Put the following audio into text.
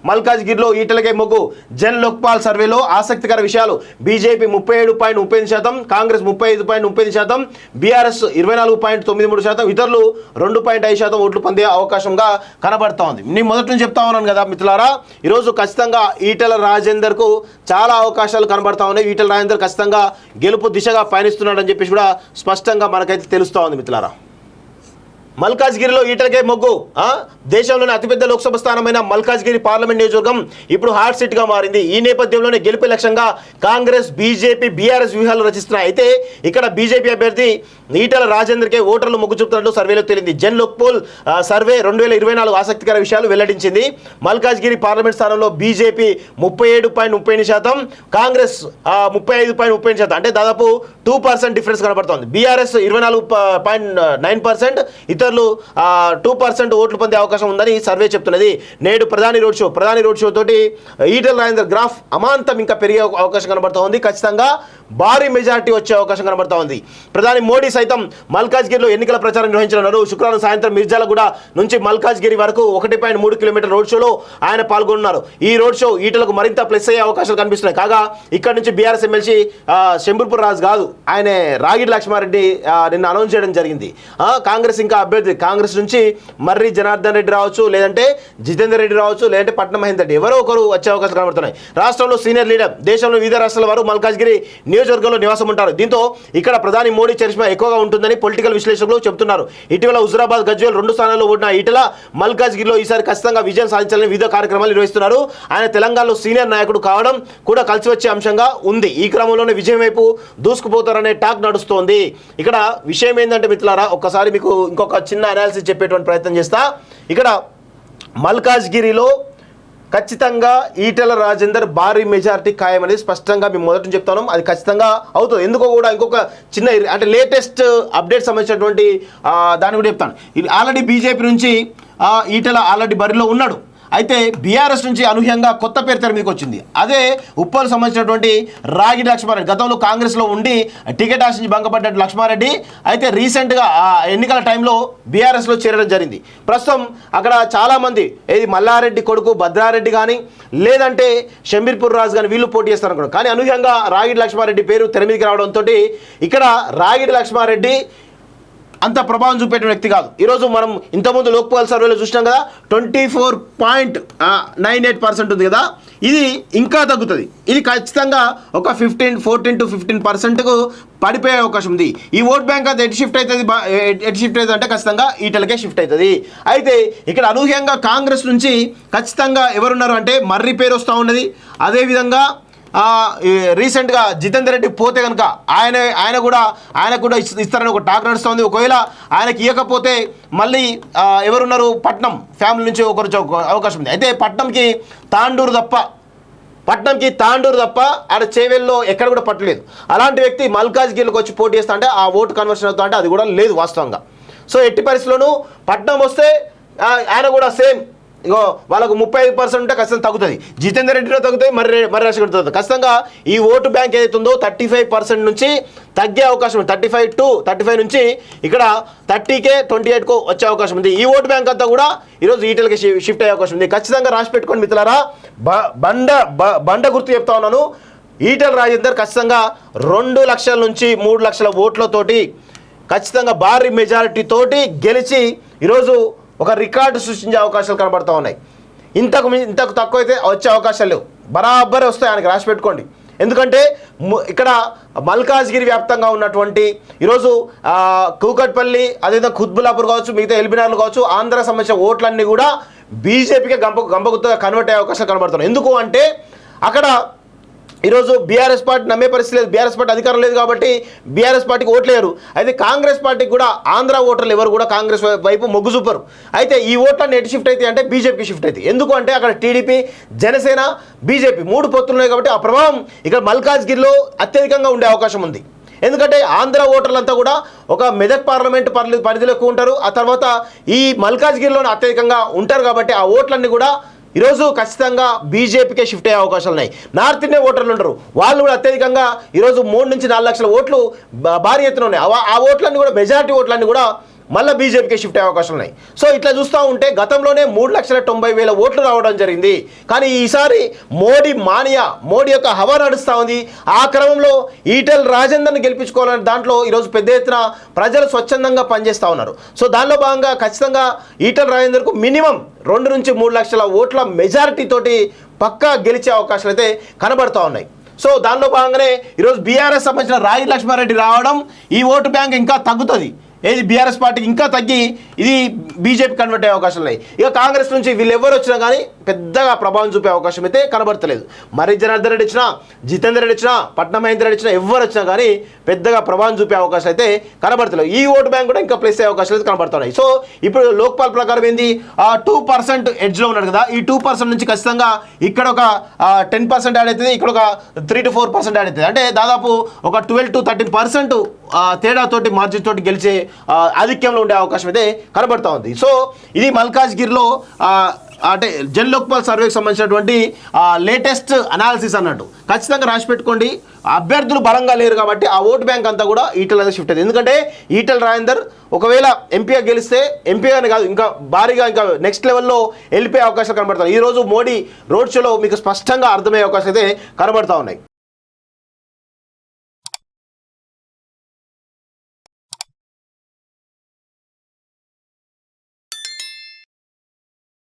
మల్కాజ్గిరిలో ఈటలకే మొగ్గు. జన్ లోక్పాల్ సర్వేలో ఆసక్తికర విషయాలు. బీజేపీ 37.35%, కాంగ్రెస్ 35.35%, బీఆర్ఎస్ 24.93%, ఇతరులు 2.5% ఓట్లు పొందే అవకాశంగా కనబడతా ఉంది. నేను మొదటి నుంచి చెప్తా ఉన్నాను కదా మిత్రులారా, ఈరోజు ఖచ్చితంగా ఈటల రాజేందర్కు చాలా అవకాశాలు కనబడతా ఉన్నాయి. ఈటల రాజేందర్ ఖచ్చితంగా గెలుపు దిశగా పయనిస్తున్నాడని చెప్పేసి కూడా స్పష్టంగా మనకైతే తెలుస్తూ ఉంది మిత్రులారా. మల్కాజ్గిరిలో ఈటలకే మొగ్గు. దేశంలోని అతిపెద్ద లోక్సభ స్థానమైన మల్కాజ్గిరి పార్లమెంట్ నియోజకవర్గం ఇప్పుడు హాట్ సీట్గా మారింది. ఈ నేపథ్యంలోనే గెలుపు లక్ష్యంగా కాంగ్రెస్, బీజేపీ, బీఆర్ఎస్ వ్యూహాలు రచిస్తున్నాయి. అయితే ఇక్కడ బీజేపీ అభ్యర్థి ఈటల రాజేందర్కే ఓటర్లు మొగ్గు చూపుతున్నట్లు సర్వేలో తేలింది. జన్ లోక్పోల్ సర్వే 2024 ఆసక్తికర విషయాలు వెల్లడించింది. మల్కాజ్గిరి పార్లమెంట్ స్థానంలో బీజేపీ 37.38%, కాంగ్రెస్ 35.30%, అంటే దాదాపు 2% డిఫరెన్స్ కనబడుతోంది. బీఆర్ఎస్ 24.9%, ఇతరులు 2% ఓట్లు పొందే అవకాశం ఉందని సర్వే చెప్తున్నది. నేడు ప్రధాని రోడ్ షో తోటి ఈటల రాజేందర్ గ్రాఫ్ అమాంతం ఇంకా పెరిగే అవకాశం కనబడుతూ ఉంది. ఖచ్చితంగా భారీ మెజారిటీ వచ్చే అవకాశం కనబడుతూ ఉంది. ప్రధాని మోడీ సైతం మల్కాజ్గిరిలో ఎన్నికల ప్రచారం నిర్వహించనున్నారు. శుక్రవారం సాయంత్రం మిర్జాలగూడ నుంచి మల్కాజ్గిరి వరకు 1.3 కిలోమీటర్ రోడ్ షోలో ఆయన పాల్గొన్నారు. ఈ రోడ్ షో ఈటలకు మరింత ప్లస్ అయ్యే అవకాశాలు కనిపిస్తున్నాయి. కాగా ఇక్కడ నుంచి బీఆర్ఎస్ ఎమ్మెల్సీ శంబూర్పూర్ రాజు కాదు, ఆయన రాగిడి లక్ష్మారెడ్డి నిన్న అనౌన్స్ చేయడం జరిగింది. కాంగ్రెస్ ఇంకా అభ్యర్థి కాంగ్రెస్ నుంచి మర్రి జనార్దన్ రెడ్డి రావచ్చు, లేదంటే జితేందర్ రెడ్డి రావచ్చు, లేదంటే పట్నం మహేందర్ రెడ్డి, ఎవరో ఒకరు వచ్చే అవకాశాలు కనబడుతున్నాయి. రాష్ట్రంలో సీనియర్ లీడర్, దేశంలో వివిధ రాష్ట్రాల వారు మల్కాజ్గిరి నియోజకవర్గంలో నివాసం ఉంటారు. దీంతో ఇక్కడ ప్రధాని మోడీ చరిష్మా ఎక్కువగా ఉంటుందని పొలిటికల్ విశ్లేషకులు చెబుతున్నారు. ఇటీవల హుజురాబాద్, గజ్వేల్ 2 స్థానాల్లో ఓడిన ఈటల మల్కాజ్గిరిలో ఈసారి ఖచ్చితంగా విజయం సాధించాలని వివిధ కార్యక్రమాలు నిర్వహిస్తున్నారు. ఆయన తెలంగాణలో సీనియర్ నాయకుడు కావడం కూడా కలిసి వచ్చే అంశంగా ఉంది. ఈ క్రమంలోనే విజయం వైపు దూసుకుపోతారనే టాక్ నడుస్తోంది. ఇక్కడ విషయం ఏంటంటే మిత్రులారా, ఒక్కసారి మీకు ఇంకొక చిన్న అనాలిసిస్ చెప్పేటువంటి ప్రయత్నం చేస్తా. ఇక్కడ మల్కాజ్గిరిలో ఖచ్చితంగా ఈటల రాజేందర్ భారీ మెజారిటీ ఖాయమనేది స్పష్టంగా మేము మొదటి నుంచి చెప్తాను. అది ఖచ్చితంగా అవుతుంది. ఎందుకో కూడా ఇంకొక చిన్న అంటే లేటెస్ట్ అప్డేట్ సంబంధించినటువంటి దాన్ని కూడా చెప్తాను. ఆల్రెడీ బీజేపీ నుంచి ఈటల ఆల్రెడీ బరిలో ఉన్నాడు. అయితే బీఆర్ఎస్ నుంచి అనూహ్యంగా కొత్త పేరు తెర మీదకి వచ్చింది. అదే ఉప్పల్ సంబంధించినటువంటి రాగిడి లక్ష్మారెడ్డి. గతంలో కాంగ్రెస్లో ఉండి టికెట్ ఆశించి భంగపడ్డ లక్ష్మారెడ్డి అయితే రీసెంట్గా ఎన్నికల టైంలో బీఆర్ఎస్లో చేరడం జరిగింది. ప్రస్తుతం అక్కడ చాలామంది ఏది మల్లారెడ్డి కొడుకు భద్రారెడ్డి కానీ, లేదంటే షంబీర్పూర్ రాజు కానీ వీళ్ళు పోటీ చేస్తారనుకున్నారు. కానీ అనూహ్యంగా రాగిడి లక్ష్మారెడ్డి పేరు తెర మీదకి రావడంతో ఇక్కడ రాగిడి లక్ష్మారెడ్డి అంత ప్రభావం చూపేట వ్యక్తి కాదు. ఈరోజు మనం ఇంతకుముందు లోక్పాల్ సర్వేలో చూసినాం కదా, 24.98% ఉంది కదా, ఇది ఇంకా తగ్గుతుంది. ఇది ఖచ్చితంగా ఒక 14 to 15%కు పడిపోయే అవకాశం ఉంది. ఈ ఓట్ బ్యాంక్ అంతా ఎటు షిఫ్ట్ అవుతుంది అంటే ఖచ్చితంగా ఈటలకే షిఫ్ట్ అవుతుంది. అయితే ఇక్కడ అనూహ్యంగా కాంగ్రెస్ నుంచి ఖచ్చితంగా ఎవరున్నారు అంటే మర్రి పేరు వస్తూ ఉన్నది. అదేవిధంగా రీసెంట్గా జితేందర్ రెడ్డి పోతే కనుక ఆయన కూడా ఇస్తారని ఒక టాక్ నడుస్తుంది. ఒకవేళ ఆయనకి ఇవ్వకపోతే మళ్ళీ ఎవరున్నారు, పట్నం ఫ్యామిలీ నుంచి ఒకరు అవకాశం ఉంది. అయితే పట్నంకి తాండూరు తప్ప ఆడ చేవెల్లో ఎక్కడ కూడా పట్టలేదు. అలాంటి వ్యక్తి మల్కాజ్గిరిలోకి వచ్చి పోటీ చేస్తా అంటే ఆ ఓటు కన్వర్షన్ అవుతా అంటే అది కూడా లేదు వాస్తవంగా. సో ఎట్టి పరిస్థితుల్లోనూ పట్నం వస్తే ఆయన కూడా సేమ్ ఇగో వాళ్ళకు 35% ఉంటే ఖచ్చితంగా తగ్గుతుంది. జితేందర్ రెడ్డిలో తగ్గుతాయి, మర్రి రాజశేఖర్ తగ్గుతుంది. ఖచ్చితంగా ఈ ఓటు బ్యాంక్ ఏదైతే ఉందో 35% నుంచి తగ్గే అవకాశం ఉంది. 35 నుంచి ఇక్కడ 30కే 28కో వచ్చే అవకాశం ఉంది. ఈ ఓటు బ్యాంక్ అంతా కూడా ఈరోజు ఈటలకి షిఫ్ట్ అయ్యే అవకాశం ఉంది. ఖచ్చితంగా రాసి పెట్టుకోండి మిత్రులారా. బండ గుర్తు చెప్తా ఉన్నాను. ఈటల రాజేందర్ ఖచ్చితంగా 2 లక్షల నుంచి 3 లక్షల ఓట్లతోటి ఖచ్చితంగా భారీ మెజారిటీ తోటి గెలిచి ఈరోజు ఒక రికార్డు సృష్టించే అవకాశాలు కనబడుతూ ఉన్నాయి. ఇంతకు తక్కువ అయితే వచ్చే అవకాశాలు లేవు, బరాబరే వస్తాయి. ఆయనకి రాసి పెట్టుకోండి. ఎందుకంటే ఇక్కడ మల్కాజ్గిరి వ్యాప్తంగా ఉన్నటువంటి ఈరోజు కూకట్పల్లి, అదేవిధంగా కుత్బుల్లాపూర్ కావచ్చు, మిగతా ఎల్బినార్లు కావచ్చు, ఆంధ్ర సంబంధించిన ఓట్లన్నీ కూడా బీజేపీకి గంపగుత్తగా కన్వర్ట్ అయ్యే అవకాశాలు కనబడుతున్నాయి. ఎందుకు అంటే అక్కడ ఈరోజు బీఆర్ఎస్ పార్టీ నమ్మే పరిస్థితి లేదు. బీఆర్ఎస్ పార్టీ అధికారం లేదు కాబట్టి బీఆర్ఎస్ పార్టీకి ఓట్లేరు. అయితే కాంగ్రెస్ పార్టీకి కూడా ఆంధ్ర ఓటర్లు ఎవరు కూడా కాంగ్రెస్ వైపు మొగ్గు చూపరు. అయితే ఈ ఓట్లన్నీ ఎటు షిఫ్ట్ అయితే అంటే బీజేపీకి షిఫ్ట్ అవుతాయి. ఎందుకు అంటే అక్కడ టీడీపీ, జనసేన, బీజేపీ 3 పొత్తులు ఉన్నాయి కాబట్టి ఆ ప్రభావం ఇక్కడ మల్కాజ్గిరిలో అత్యధికంగా ఉండే అవకాశం ఉంది. ఎందుకంటే ఆంధ్ర ఓటర్లంతా కూడా ఒక మెదక్ పార్లమెంట్ పరిధిలో ఎక్కువ ఉంటారు. ఆ తర్వాత ఈ మల్కాజ్గిరిలోనే అత్యధికంగా ఉంటారు కాబట్టి ఆ ఓట్లన్నీ కూడా ఈరోజు ఖచ్చితంగా బీజేపీకే షిఫ్ట్ అయ్యే అవకాశాలు ఉన్నాయి. నార్త్ ఇండియా ఓటర్లు ఉంటారు, వాళ్ళు కూడా అత్యధికంగా ఈరోజు 3 నుంచి 4 లక్షల ఓట్లు భారీ ఎత్తున ఉన్నాయి. ఆ ఓట్లన్నీ కూడా మెజారిటీ ఓట్లన్నీ కూడా మళ్ళీ బీజేపీకి షిఫ్ట్ అయ్యే అవకాశాలు ఉన్నాయి. సో ఇట్లా చూస్తూ ఉంటే గతంలోనే 3,90,000 ఓట్లు రావడం జరిగింది. కానీ ఈసారి మోడీ మానియా, మోడీ యొక్క హవా నడుస్తూ ఉంది. ఆ క్రమంలో ఈటెల రాజేందర్ని గెలిపించుకోవాలనే దాంట్లో ఈరోజు పెద్ద ఎత్తున ప్రజలు స్వచ్ఛందంగా పనిచేస్తూ ఉన్నారు. సో దానిలో భాగంగా ఖచ్చితంగా ఈటెల రాజేందర్కు మినిమం 2 నుంచి 3 లక్షల ఓట్ల మెజారిటీ తోటి పక్కా గెలిచే అవకాశాలు అయితే కనబడుతూ ఉన్నాయి. సో దానిలో భాగంగానే ఈరోజు బీఆర్ఎస్ సంబంధించిన రాయి లక్ష్మారెడ్డి రావడం, ఈ ఓటు బ్యాంక్ ఇంకా తగ్గుతుంది. ఏది బీఆర్ఎస్ పార్టీకి ఇంకా తగ్గి ఇది బీజేపీ కన్వర్ట్ అయ్యే అవకాశం ఉన్నాయి. ఇక కాంగ్రెస్ నుంచి వీళ్ళు ఎవరు వచ్చినా కానీ పెద్దగా ప్రభావం చూపే అవకాశం అయితే కనబడతలేదు. మరి జనార్దన్ రెడ్డి వచ్చినా, జితేందర్ రెడ్డి వచ్చినా, పట్నం మహేందర్ రెడ్డి వచ్చినా ఎవరు వచ్చినా కానీ పెద్దగా ప్రభావం చూపే అవకాశం అయితే కనబడతలేదు. ఈ ఓటు బ్యాంక్ కూడా ఇంకా ప్లేస్ అయ్యే అవకాశాలు అయితే కనబడుతున్నాయి. సో ఇప్పుడు లోక్పాల్ ప్రకారం ఏంది 2% ఎడ్జ్లో ఉన్నాడు కదా, ఈ 2% నుంచి ఖచ్చితంగా ఇక్కడ ఒక 10% యాడ్ అవుతుంది, ఇక్కడ ఒక 3 to 4% యాడ్ అవుతుంది. అంటే దాదాపు ఒక 12 to 13% తేడాతోటి మార్జిన్ తోటి గెలిచే ఆధిక్యంలో ఉండే అవకాశం అయితే కనబడుతూ ఉంది. సో ఇది మల్కాజ్గిరిలో అంటే జన్ లోక్పాల్ సర్వేకి సంబంధించినటువంటి లేటెస్ట్ అనాలిసిస్ అన్నట్టు. ఖచ్చితంగా రాసి పెట్టుకోండి. అభ్యర్థులు బలంగా లేరు కాబట్టి ఆ ఓటు బ్యాంక్ అంతా కూడా ఈటెల అయితే షిఫ్ట్ అయింది. ఎందుకంటే ఈటెల రాజేందర్ ఒకవేళ ఎంపీగా గెలిస్తే, ఎంపీగానే కాదు ఇంకా భారీగా ఇంకా నెక్స్ట్ లెవెల్లో వెళ్ళిపోయే అవకాశాలు కనబడతాయి. ఈరోజు మోడీ రోడ్ షోలో మీకు స్పష్టంగా అర్థమయ్యే అవకాశాలు అయితే కనబడతా ఉన్నాయి.